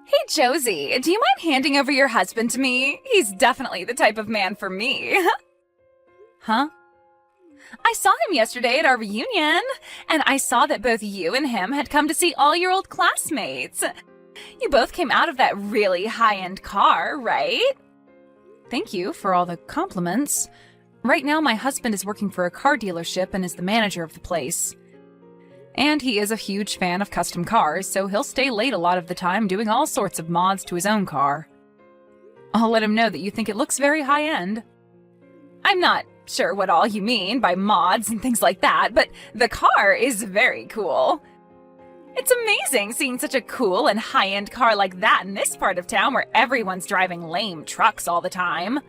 Hey, Josie, do you mind handing over your husband to me? He's definitely the type of man for me. Huh? I saw him yesterday at our reunion, and I saw that both you and him had come to see all your old classmates. You both came out of that really high-end car, right? Thank you for all the compliments. Right now, my husband is working for a car dealership and is the manager of the place. And he is a huge fan of custom cars, so he'll stay late a lot of the time doing all sorts of mods to his own car. I'll let him know that you think it looks very high-end. I'm not sure what all you mean by mods and things like that, but the car is very cool. It's amazing seeing such a cool and high-end car like that in this part of town where everyone's driving lame trucks all the time.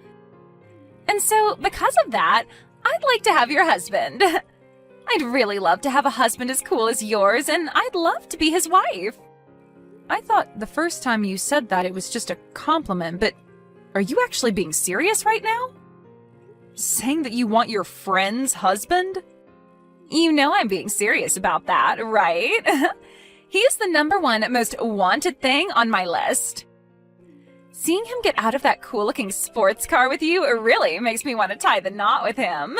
And so, because of that, I'd like to have your husband. I'd really love to have a husband as cool as yours, and I'd love to be his wife. I thought the first time you said that it was just a compliment, but are you actually being serious right now? Saying that you want your friend's husband? You know I'm being serious about that, right? He is the #1 most wanted thing on my list. Seeing him get out of that cool-looking sports car with you really makes me want to tie the knot with him.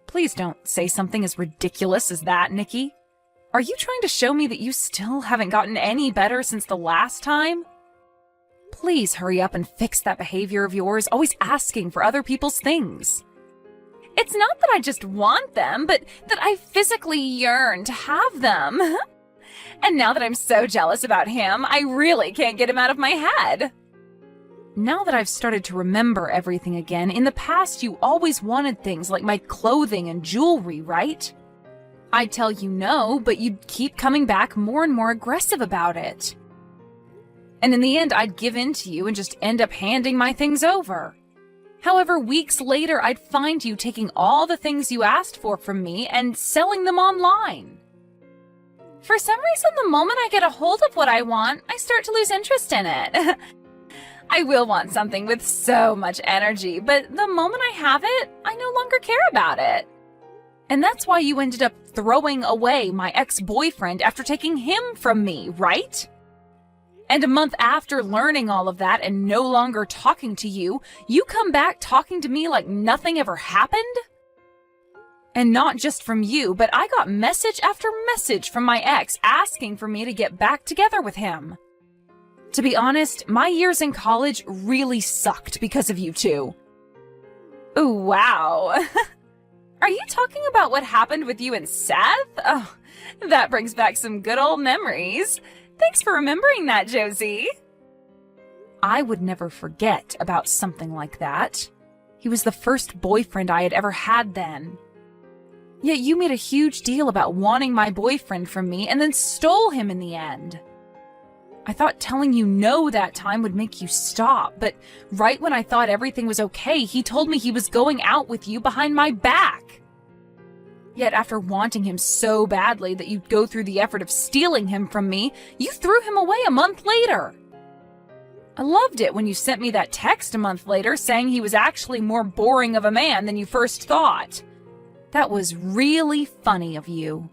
Please don't say something as ridiculous as that, Nikki. Are you trying to show me that you still haven't gotten any better since the last time? Please hurry up and fix that behavior of yours, always asking for other people's things. It's not that I just want them, but that I physically yearn to have them. And now that I'm so jealous about him, I really can't get him out of my head. Now that I've started to remember everything again, in the past you always wanted things like my clothing and jewelry, right? I'd tell you no, but you'd keep coming back more and more aggressive about it. And in the end, I'd give in to you and just end up handing my things over. However, weeks later, I'd find you taking all the things you asked for from me and selling them online. For some reason, the moment I get a hold of what I want, I start to lose interest in it. I will want something with so much energy, but the moment I have it, I no longer care about it. And that's why you ended up throwing away my ex-boyfriend after taking him from me, right? And a month after learning all of that and no longer talking to you, you come back talking to me like nothing ever happened? And not just from you, but I got message after message from my ex asking for me to get back together with him. To be honest, my years in college really sucked because of you two. Ooh, wow. Are you talking about what happened with you and Seth? Oh, that brings back some good old memories. Thanks for remembering that, Josie. I would never forget about something like that. He was the first boyfriend I had ever had then. Yet you made a huge deal about wanting my boyfriend from me and then stole him in the end. I thought telling you no that time would make you stop, but right when I thought everything was okay, he told me he was going out with you behind my back. Yet after wanting him so badly that you'd go through the effort of stealing him from me, you threw him away a month later. I loved it when you sent me that text a month later saying he was actually more boring of a man than you first thought. That was really funny of you.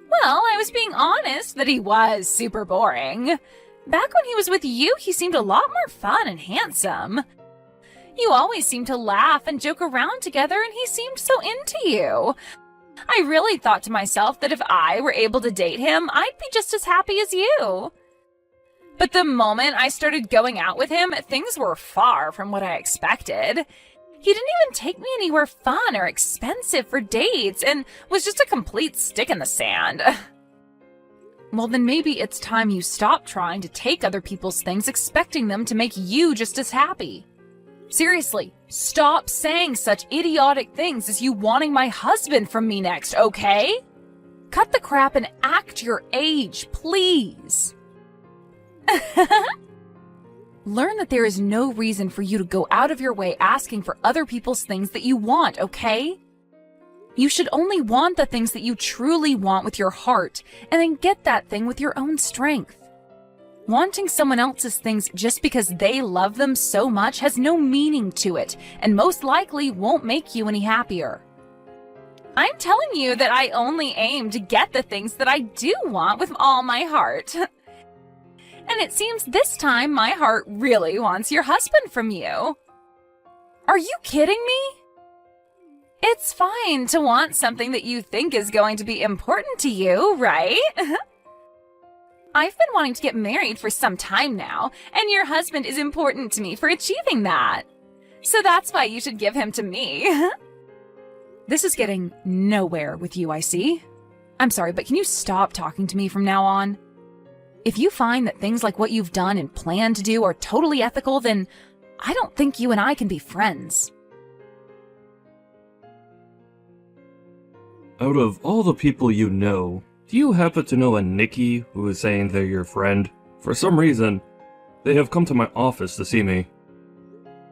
Well, I was being honest that he was super boring. Back when he was with you, he seemed a lot more fun and handsome. You always seemed to laugh and joke around together, and he seemed so into you. I really thought to myself that if I were able to date him, I'd be just as happy as you. But the moment I started going out with him, things were far from what I expected. He didn't even take me anywhere fun or expensive for dates and was just a complete stick in the sand. Well, then maybe it's time you stop trying to take other people's things expecting them to make you just as happy. Seriously, stop saying such idiotic things as you wanting my husband from me next, okay? Cut the crap and act your age, please. Learn that there is no reason for you to go out of your way asking for other people's things that you want, okay? You should only want the things that you truly want with your heart, and then get that thing with your own strength. Wanting someone else's things just because they love them so much has no meaning to it, and most likely won't make you any happier. I'm telling you that I only aim to get the things that I do want with all my heart. And it seems this time my heart really wants your husband from you. Are you kidding me? It's fine to want something that you think is going to be important to you, right? I've been wanting to get married for some time now, and your husband is important to me for achieving that. So that's why you should give him to me. This is getting nowhere with you, I see. I'm sorry, but can you stop talking to me from now on? If you find that things like what you've done and plan to do are totally ethical, then I don't think you and I can be friends. Out of all the people you know, do you happen to know a Nikki who is saying they're your friend? For some reason, they have come to my office to see me.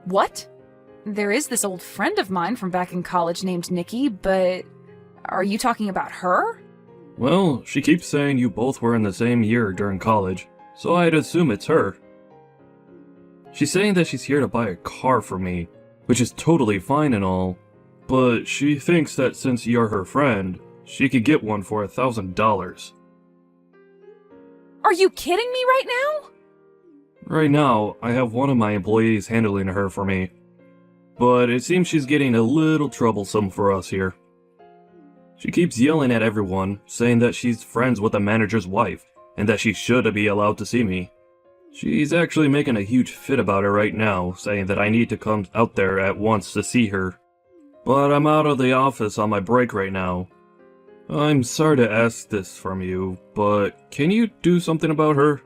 What? There is this old friend of mine from back in college named Nikki, but are you talking about her? Well, she keeps saying you both were in the same year during college, so I'd assume it's her. She's saying that she's here to buy a car for me, which is totally fine and all, but she thinks that since you're her friend, she could get one for $1,000. Are you kidding me right now? Right now, I have one of my employees handling her for me, but it seems she's getting a little troublesome for us here. She keeps yelling at everyone, saying that she's friends with the manager's wife, and that she should be allowed to see me. She's actually making a huge fit about it right now, saying that I need to come out there at once to see her. But I'm out of the office on my break right now. I'm sorry to ask this from you, but can you do something about her?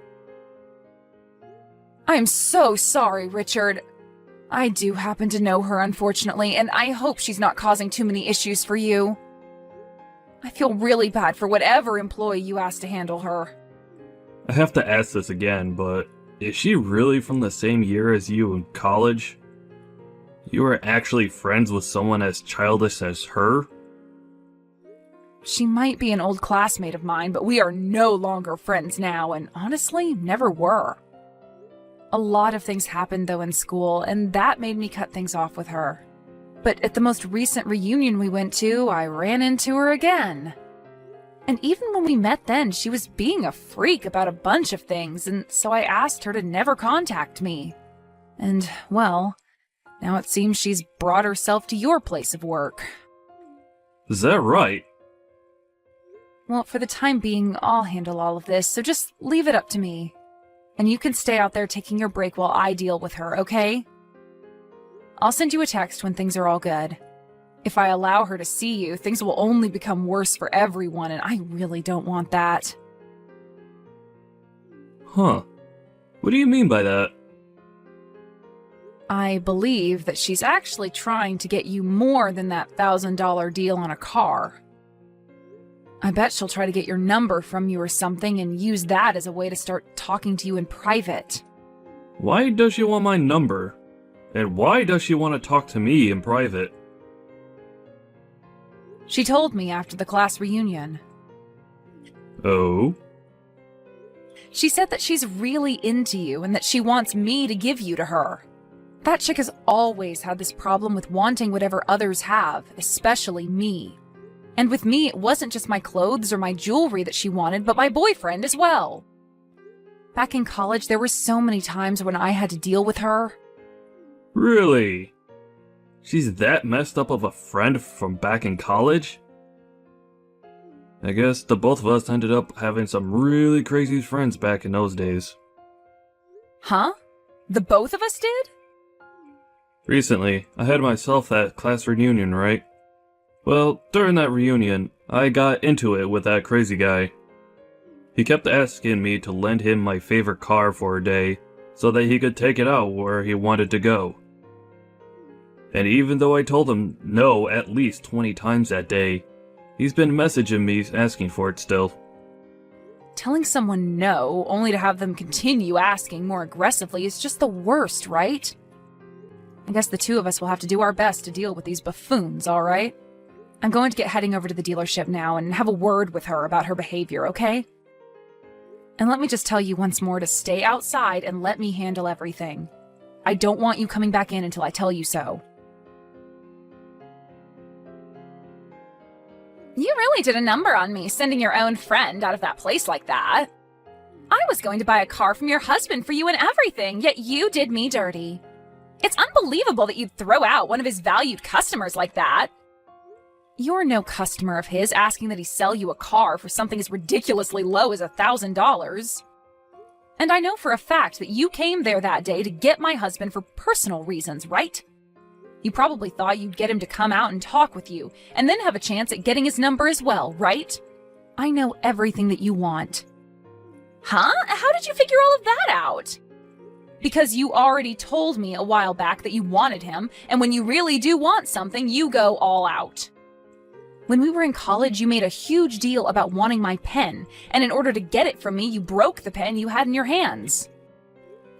I'm so sorry, Richard. I do happen to know her, unfortunately, and I hope she's not causing too many issues for you. I feel really bad for whatever employee you asked to handle her. I have to ask this again, but is she really from the same year as you in college? You were actually friends with someone as childish as her? She might be an old classmate of mine, but we are no longer friends now, and honestly, never were. A lot of things happened, though, in school, and that made me cut things off with her. But at the most recent reunion we went to, I ran into her again. And even when we met then, she was being a freak about a bunch of things, and so I asked her to never contact me. And, well, now it seems she's brought herself to your place of work. Is that right? Well, for the time being, I'll handle all of this, so just leave it up to me. And you can stay out there taking your break while I deal with her, okay? I'll send you a text when things are all good. If I allow her to see you, things will only become worse for everyone, and I really don't want that. Huh. What do you mean by that? I believe that she's actually trying to get you more than that $1,000 deal on a car. I bet she'll try to get your number from you or something and use that as a way to start talking to you in private. Why does she want my number? And why does she want to talk to me in private? She told me after the class reunion. Oh? She said that she's really into you and that she wants me to give you to her. That chick has always had this problem with wanting whatever others have, especially me. And with me, it wasn't just my clothes or my jewelry that she wanted, but my boyfriend as well. Back in college, there were so many times when I had to deal with her. Really? She's that messed up of a friend from back in college? I guess the both of us ended up having some really crazy friends back in those days. Huh? The both of us did? Recently, I had myself that class reunion, right? Well, during that reunion, I got into it with that crazy guy. He kept asking me to lend him my favorite car for a day, so that he could take it out where he wanted to go. And even though I told him no at least 20 times that day, he's been messaging me asking for it still. Telling someone no, only to have them continue asking more aggressively, is just the worst, right? I guess the two of us will have to do our best to deal with these buffoons, alright? I'm going to get heading over to the dealership now and have a word with her about her behavior, okay? And let me just tell you once more to stay outside and let me handle everything. I don't want you coming back in until I tell you so. You really did a number on me, sending your own friend out of that place like that. I was going to buy a car from your husband for you and everything, yet you did me dirty. It's unbelievable that you'd throw out one of his valued customers like that. You're no customer of his asking that he sell you a car for something as ridiculously low as $1,000. And I know for a fact that you came there that day to get my husband for personal reasons, right? You probably thought you'd get him to come out and talk with you, and then have a chance at getting his number as well, right? I know everything that you want. Huh? How did you figure all of that out? Because you already told me a while back that you wanted him, and when you really do want something, you go all out. When we were in college, you made a huge deal about wanting my pen, and in order to get it from me, you broke the pen you had in your hands.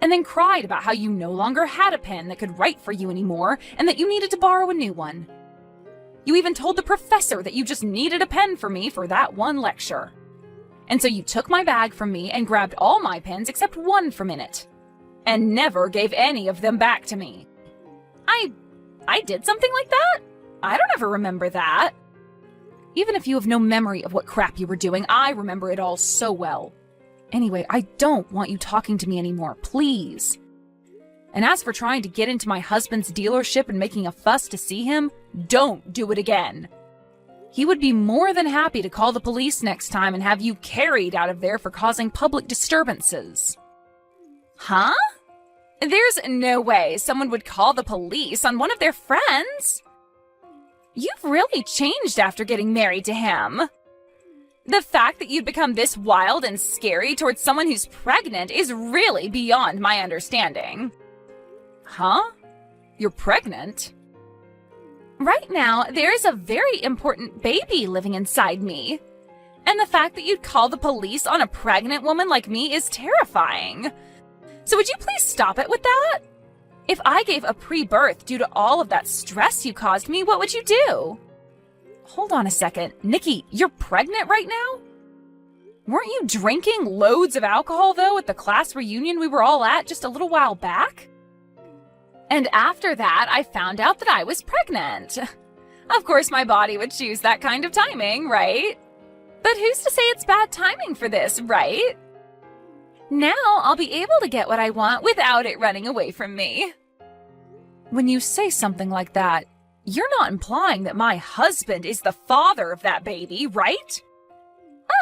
And then cried about how you no longer had a pen that could write for you anymore, and that you needed to borrow a new one. You even told the professor that you just needed a pen for me for that one lecture. And so you took my bag from me and grabbed all my pens except one from in it, and never gave any of them back to me. I did something like that? I don't ever remember that. Even if you have no memory of what crap you were doing, I remember it all so well. Anyway, I don't want you talking to me anymore, please. And as for trying to get into my husband's dealership and making a fuss to see him, don't do it again. He would be more than happy to call the police next time and have you carried out of there for causing public disturbances. Huh? There's no way someone would call the police on one of their friends. You've really changed after getting married to him. The fact that you'd become this wild and scary towards someone who's pregnant is really beyond my understanding. Huh? You're pregnant? Right now, there is a very important baby living inside me. And the fact that you'd call the police on a pregnant woman like me is terrifying. So would you please stop it with that? If I gave a pre-birth due to all of that stress you caused me, what would you do? Hold on a second. Nikki, you're pregnant right now? Weren't you drinking loads of alcohol, though, at the class reunion we were all at just a little while back? And after that, I found out that I was pregnant. Of course, my body would choose that kind of timing, right? But who's to say it's bad timing for this, right? Now I'll be able to get what I want without it running away from me. When you say something like that, you're not implying that my husband is the father of that baby, right?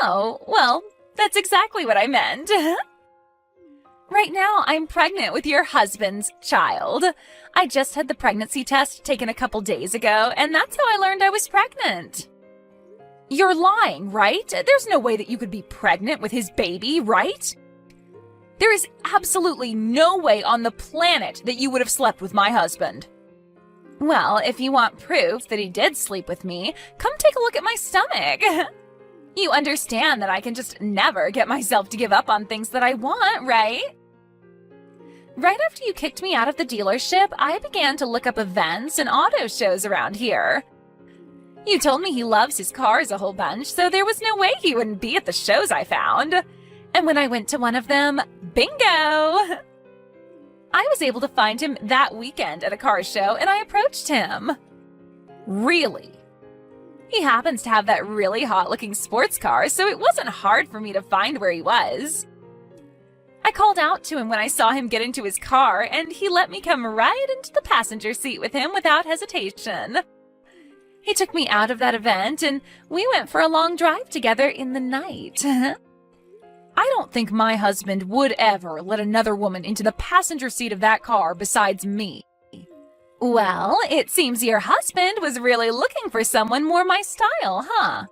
Oh, well, that's exactly what I meant. Right now, I'm pregnant with your husband's child. I just had the pregnancy test taken a couple days ago, and that's how I learned I was pregnant. You're lying, right? There's no way that you could be pregnant with his baby, right? There is absolutely no way on the planet that you would have slept with my husband. Well, if you want proof that he did sleep with me, come take a look at my stomach. You understand that I can just never get myself to give up on things that I want, right? Right after you kicked me out of the dealership, I began to look up events and auto shows around here. You told me he loves his cars a whole bunch, so there was no way he wouldn't be at the shows I found. And when I went to one of them, bingo! I was able to find him that weekend at a car show, and I approached him. Really? He happens to have that really hot-looking sports car, so it wasn't hard for me to find where he was. I called out to him when I saw him get into his car, and he let me come right into the passenger seat with him without hesitation. He took me out of that event, and we went for a long drive together in the night. I don't think my husband would ever let another woman into the passenger seat of that car besides me. Well, it seems your husband was really looking for someone more my style, huh?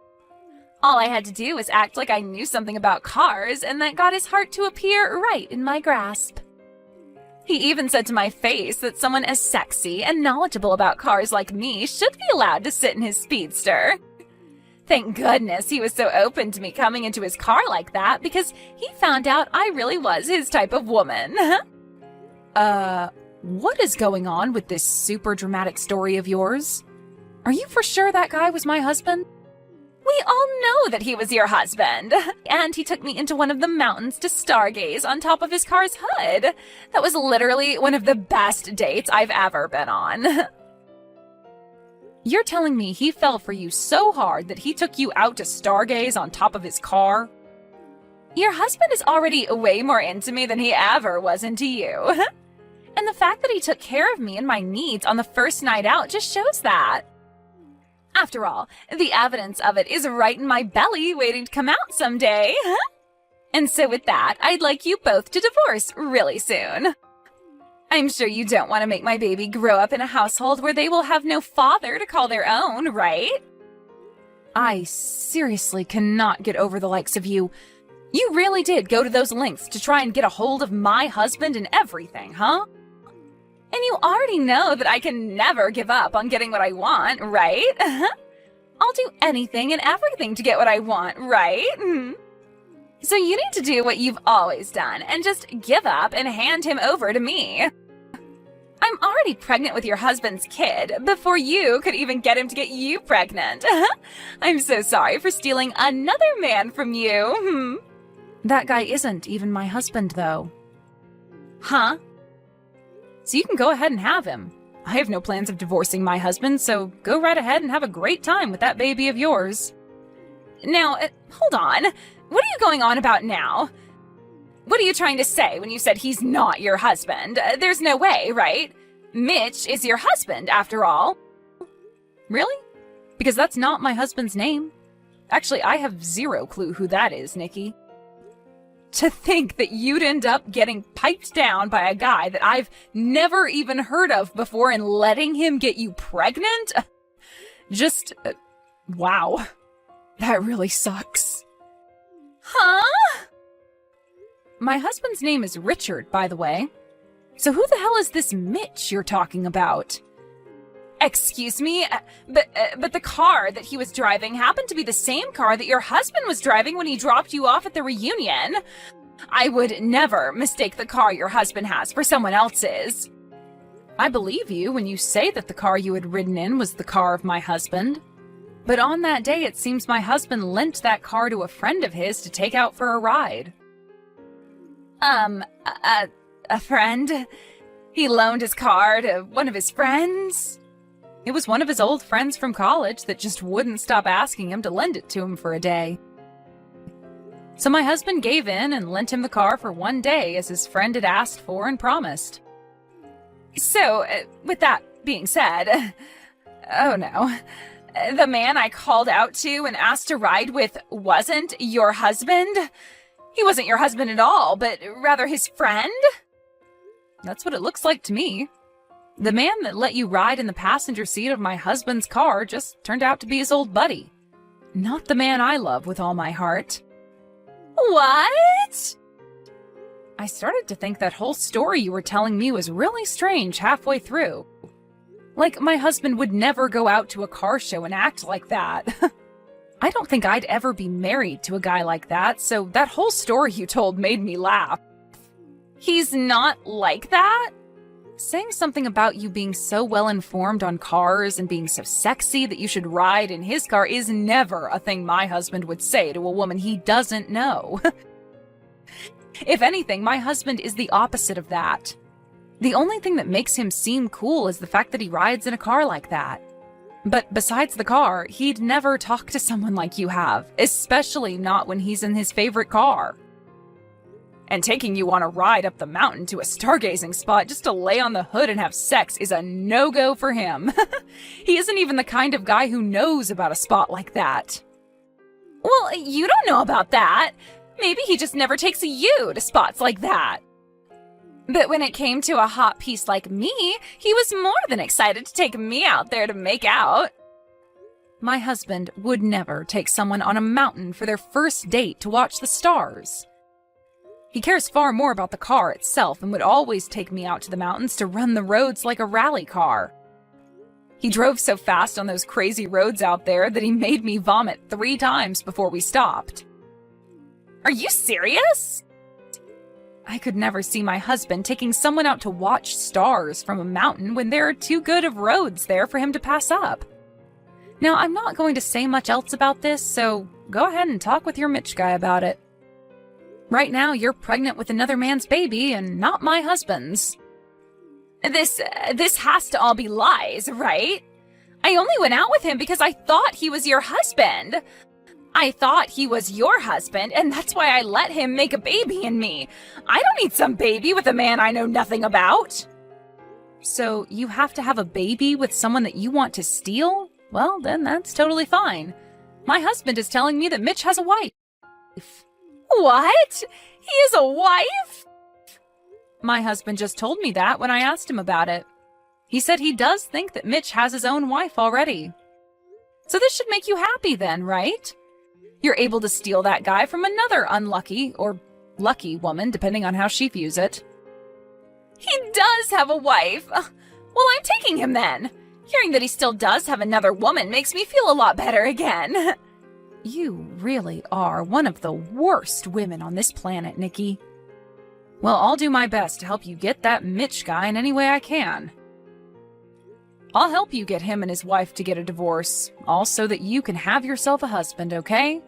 All I had to do was act like I knew something about cars, and that got his heart to appear right in my grasp. He even said to my face that someone as sexy and knowledgeable about cars like me should be allowed to sit in his speedster. Thank goodness he was so open to me coming into his car like that, because he found out I really was his type of woman. What is going on with this super dramatic story of yours? Are you for sure that guy was my husband? We all know that he was your husband, and he took me into one of the mountains to stargaze on top of his car's hood. That was literally one of the best dates I've ever been on. You're telling me he fell for you so hard that he took you out to stargaze on top of his car? Your husband is already way more into me than he ever was into you. And the fact that he took care of me and my needs on the first night out just shows that. After all, the evidence of it is right in my belly waiting to come out someday. And so with that, I'd like you both to divorce really soon. I'm sure you don't want to make my baby grow up in a household where they will have no father to call their own, right? I seriously cannot get over the likes of you. You really did go to those lengths to try and get a hold of my husband and everything, huh? And you already know that I can never give up on getting what I want, right? I'll do anything and everything to get what I want, right? So you need to do what you've always done and just give up and hand him over to me. I'm already pregnant with your husband's kid before you could even get him to get you pregnant. I'm so sorry for stealing another man from you. That guy isn't even my husband, though. Huh? So you can go ahead and have him. I have no plans of divorcing my husband, so go right ahead and have a great time with that baby of yours. Now, hold on. What are you going on about now? What are you trying to say when you said he's not your husband? There's no way, right? Mitch is your husband, after all. Really? Because that's not my husband's name. Actually, I have zero clue who that is, Nikki. To think that you'd end up getting piped down by a guy that I've never even heard of before and letting him get you pregnant? Just, wow. That really sucks. Huh? My husband's name is Richard, by the way. So who the hell is this Mitch you're talking about? Excuse me, but the car that he was driving happened to be the same car that your husband was driving when he dropped you off at the reunion. I would never mistake the car your husband has for someone else's. I believe you when you say that the car you had ridden in was the car of my husband. But on that day, it seems my husband lent that car to a friend of his to take out for a ride. A friend? He loaned his car to one of his friends? It was one of his old friends from college that just wouldn't stop asking him to lend it to him for a day. So my husband gave in and lent him the car for one day as his friend had asked for and promised. So, with that being said, oh no, the man I called out to and asked to ride with wasn't your husband? He wasn't your husband at all, but rather his friend? That's what it looks like to me. The man that let you ride in the passenger seat of my husband's car just turned out to be his old buddy. Not the man I love with all my heart. What? I started to think that whole story you were telling me was really strange halfway through. Like my husband would never go out to a car show and act like that. I don't think I'd ever be married to a guy like that, so that whole story you told made me laugh. He's not like that? Saying something about you being so well informed on cars and being so sexy that you should ride in his car is never a thing my husband would say to a woman he doesn't know. If anything, my husband is the opposite of that. The only thing that makes him seem cool is the fact that he rides in a car like that. But besides the car, he'd never talk to someone like you have, especially not when he's in his favorite car. And taking you on a ride up the mountain to a stargazing spot just to lay on the hood and have sex is a no-go for him. He isn't even the kind of guy who knows about a spot like that. Well, you don't know about that. Maybe he just never takes you to spots like that. But when it came to a hot piece like me, he was more than excited to take me out there to make out. My husband would never take someone on a mountain for their first date to watch the stars. He cares far more about the car itself and would always take me out to the mountains to run the roads like a rally car. He drove so fast on those crazy roads out there that he made me vomit 3 times before we stopped. Are you serious? I could never see my husband taking someone out to watch stars from a mountain when there are too good of roads there for him to pass up. Now, I'm not going to say much else about this, so go ahead and talk with your Mitch guy about it. Right now, you're pregnant with another man's baby and not my husband's. This has to all be lies, right? I only went out with him because I thought he was your husband. I thought he was your husband, and that's why I let him make a baby in me. I don't need some baby with a man I know nothing about. So you have to have a baby with someone that you want to steal? Well, then that's totally fine. My husband is telling me that Mitch has a wife. What? He has a wife? My husband just told me that when I asked him about it. He said he does think that Mitch has his own wife already. So this should make you happy then, right? You're able to steal that guy from another unlucky or lucky woman, depending on how she views it. He does have a wife. Well, I'm taking him then. Hearing that he still does have another woman makes me feel a lot better again. You really are one of the worst women on this planet, Nikki. Well, I'll do my best to help you get that Mitch guy in any way I can. I'll help you get him and his wife to get a divorce, all so that you can have yourself a husband, okay?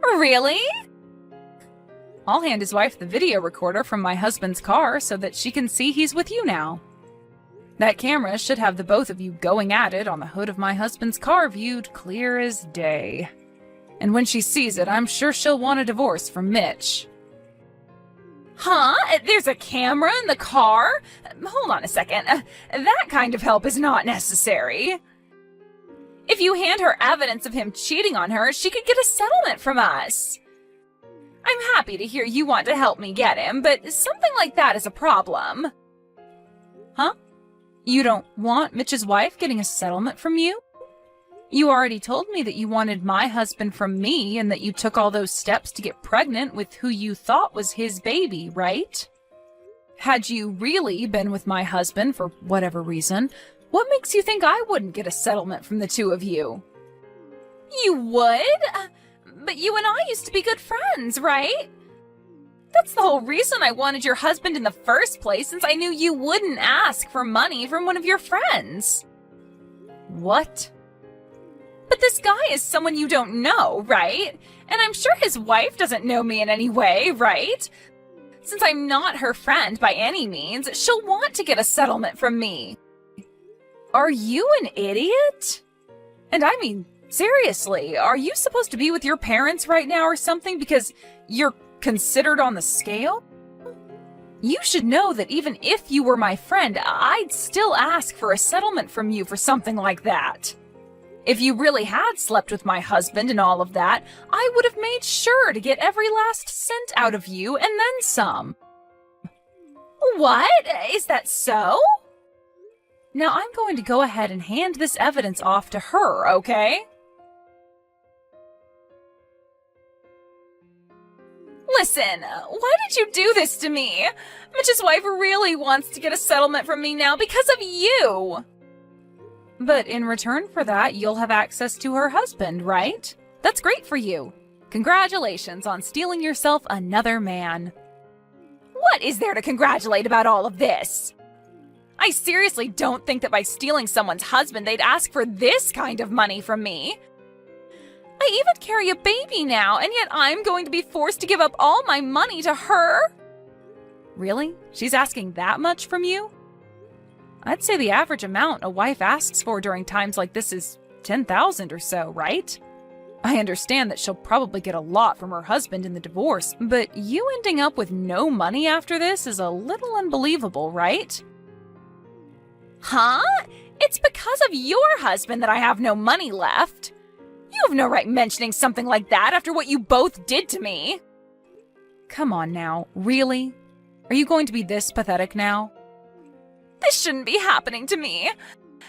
Really? I'll hand his wife the video recorder from my husband's car so that she can see he's with you now. That camera should have the both of you going at it on the hood of my husband's car viewed clear as day. And when she sees it, I'm sure she'll want a divorce from Mitch. Huh? There's a camera in the car? Hold on a second. That kind of help is not necessary. If you hand her evidence of him cheating on her, she could get a settlement from us. I'm happy to hear you want to help me get him, but something like that is a problem. Huh? You don't want Mitch's wife getting a settlement from you? You already told me that you wanted my husband from me and that you took all those steps to get pregnant with who you thought was his baby, right? Had you really been with my husband for whatever reason, what makes you think I wouldn't get a settlement from the two of you? You would? But you and I used to be good friends, right? That's the whole reason I wanted your husband in the first place, since I knew you wouldn't ask for money from one of your friends. What? But this guy is someone you don't know, right? And I'm sure his wife doesn't know me in any way, right? Since I'm not her friend by any means, she'll want to get a settlement from me. Are you an idiot? And I mean, seriously, are you supposed to be with your parents right now or something because you're considered on the scale? You should know that even if you were my friend, I'd still ask for a settlement from you for something like that. If you really had slept with my husband and all of that, I would have made sure to get every last cent out of you and then some. What? Is that so? Now I'm going to go ahead and hand this evidence off to her, okay? Listen, why did you do this to me? Mitch's wife really wants to get a settlement from me now because of you. But in return for that, you'll have access to her husband, right? That's great for you. Congratulations on stealing yourself another man. What is there to congratulate about all of this? I seriously don't think that by stealing someone's husband, they'd ask for this kind of money from me. I even carry a baby now, and yet I'm going to be forced to give up all my money to her? Really? She's asking that much from you? I'd say the average amount a wife asks for during times like this is $10,000 or so, right? I understand that she'll probably get a lot from her husband in the divorce, but you ending up with no money after this is a little unbelievable, right? Huh? It's because of your husband that I have no money left. You have no right mentioning something like that after what you both did to me. Come on now, really? Are you going to be this pathetic now? This shouldn't be happening to me.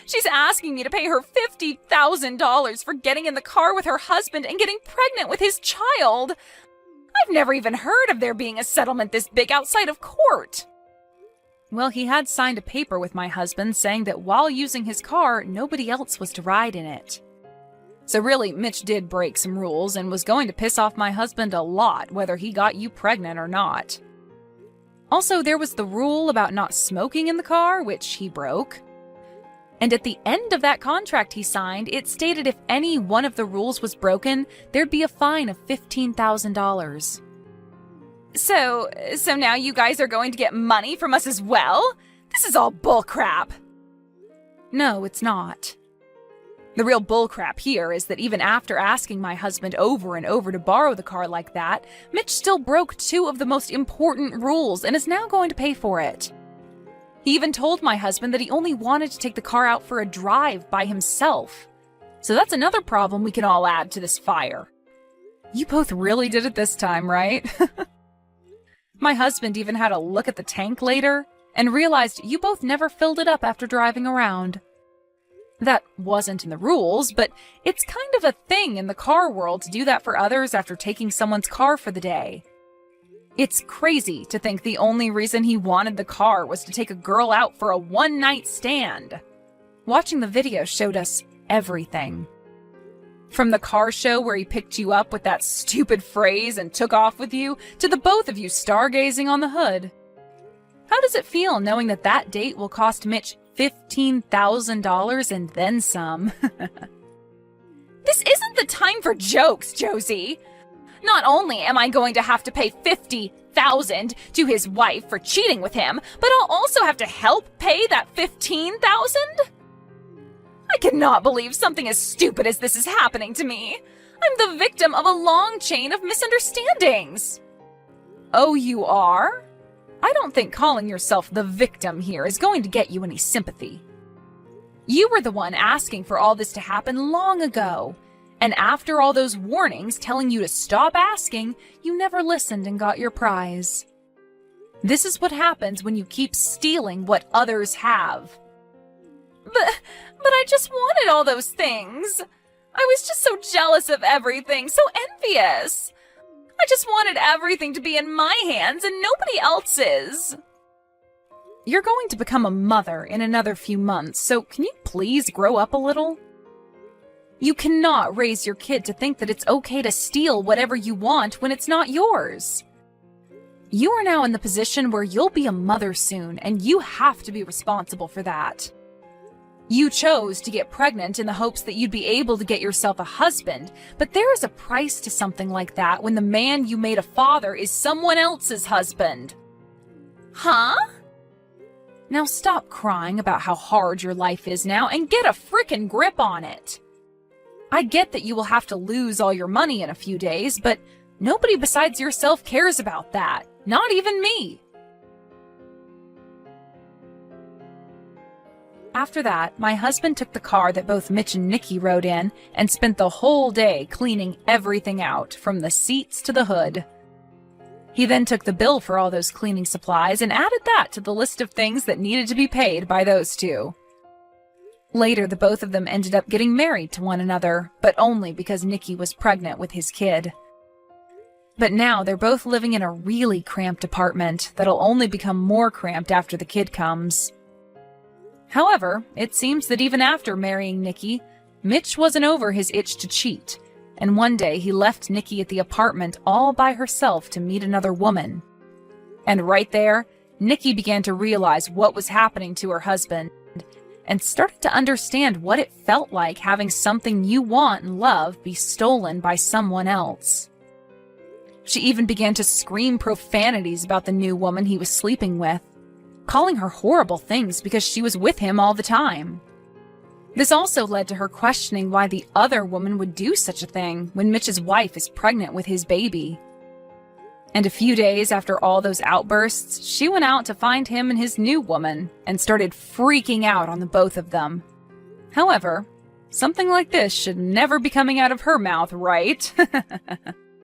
She's asking me to pay her $50,000 for getting in the car with her husband and getting pregnant with his child. I've never even heard of there being a settlement this big outside of court. Well, he had signed a paper with my husband saying that while using his car, nobody else was to ride in it. So really, Mitch did break some rules and was going to piss off my husband a lot, whether he got you pregnant or not. Also, there was the rule about not smoking in the car, which he broke. And at the end of that contract he signed, it stated if any one of the rules was broken, there'd be a fine of $15,000. So now you guys are going to get money from us as well? This is all bullcrap. No, it's not. The real bullcrap here is that even after asking my husband over and over to borrow the car like that, Mitch still broke two of the most important rules and is now going to pay for it. He even told my husband that he only wanted to take the car out for a drive by himself. So that's another problem we can all add to this fire. You both really did it this time, right? My husband even had a look at the tank later and realized you both never filled it up after driving around. That wasn't in the rules, but it's kind of a thing in the car world to do that for others after taking someone's car for the day. It's crazy to think the only reason he wanted the car was to take a girl out for a one-night stand. Watching the video showed us everything. From the car show where he picked you up with that stupid phrase and took off with you, to the both of you stargazing on the hood. How does it feel knowing that that date will cost Mitch $15,000 and then some? This isn't the time for jokes, Josie. Not only am I going to have to pay $50,000 to his wife for cheating with him, but I'll also have to help pay that $15,000? I cannot believe something as stupid as this is happening to me. I'm the victim of a long chain of misunderstandings. Oh, you are? I don't think calling yourself the victim here is going to get you any sympathy. You were the one asking for all this to happen long ago. And after all those warnings telling you to stop asking, you never listened and got your prize. This is what happens when you keep stealing what others have. But I just wanted all those things. I was just so jealous of everything, so envious. I just wanted everything to be in my hands and nobody else's. You're going to become a mother in another few months, so can you please grow up a little? You cannot raise your kid to think that it's okay to steal whatever you want when it's not yours. You are now in the position where you'll be a mother soon, and you have to be responsible for that. You chose to get pregnant in the hopes that you'd be able to get yourself a husband, but there is a price to something like that when the man you made a father is someone else's husband. Huh? Now stop crying about how hard your life is now and get a frickin' grip on it. I get that you will have to lose all your money in a few days, but nobody besides yourself cares about that. Not even me. After that, my husband took the car that both Mitch and Nikki rode in and spent the whole day cleaning everything out, from the seats to the hood. He then took the bill for all those cleaning supplies and added that to the list of things that needed to be paid by those two. Later, the both of them ended up getting married to one another, but only because Nikki was pregnant with his kid. But now they're both living in a really cramped apartment that'll only become more cramped after the kid comes. However, it seems that even after marrying Nikki, Mitch wasn't over his itch to cheat, and one day he left Nikki at the apartment all by herself to meet another woman. And right there, Nikki began to realize what was happening to her husband, and started to understand what it felt like having something you want and love be stolen by someone else. She even began to scream profanities about the new woman he was sleeping with, calling her horrible things because she was with him all the time. This also led to her questioning why the other woman would do such a thing when Mitch's wife is pregnant with his baby. And a few days after all those outbursts, she went out to find him and his new woman and started freaking out on the both of them. However, something like this should never be coming out of her mouth, right?